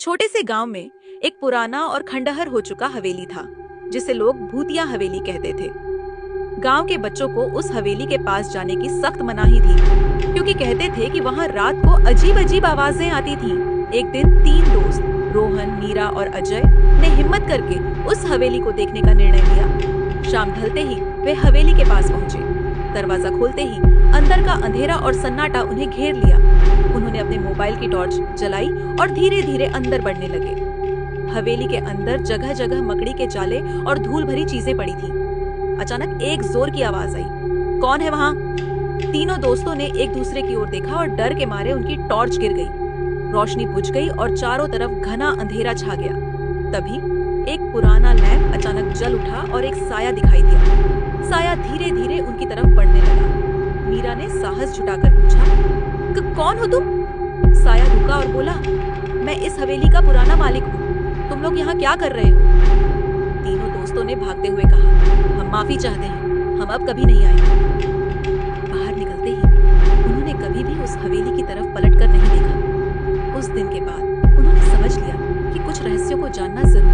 छोटे से गांव में एक पुराना और खंडहर हो चुका हवेली था, जिसे लोग भूतिया हवेली कहते थे। गांव के बच्चों को उस हवेली के पास जाने की सख्त मनाही थी, क्योंकि कहते थे कि वहां रात को अजीब अजीब आवाजें आती थीं। एक दिन 3 दोस्त रोहन, मीरा और अजय ने हिम्मत करके उस हवेली को देखने का निर्णय लिया। शाम ढलते ही वे हवेली के पास पहुंचे। दरवाजा खोलते ही अंदर का अंधेरा और सन्नाटा उन्हें घेर लिया। उन्होंने अपने मोबाइल की टॉर्च जलाई और धीरे धीरे अंदर बढ़ने लगे। हवेली के अंदर जगह जगह मकड़ी के जाले और धूल भरी चीजें पड़ी थीं। अचानक एक जोर की आवाज आई, कौन है वहाँ? तीनों दोस्तों ने एक दूसरे की ओर देखा और डर के मारे उनकी टॉर्च गिर गई। रोशनी बुझ गई और चारों तरफ घना अंधेरा छा गया। तभी एक पुराना लैंप अचानक जल उठा और एक साया दिखाई दिया। साया धीरे धीरे उनकी तरफ बढ़ने लगा। मीरा ने साहस जुटाकर पूछा, कौन हो तुम? साया रुका और बोला, मैं इस हवेली का पुराना मालिक हूँ। तुम लोग यहाँ क्या कर रहे हो? तीनों दोस्तों ने भागते हुए कहा, हम माफी चाहते हैं, हम अब कभी नहीं आएंगे। बाहर निकलते ही उन्होंने कभी भी उस हवेली की तरफ पलटकर नहीं देखा। उस दिन के बाद उन्होंने समझ लिया कि कुछ रहस्यों को जानना जरूरी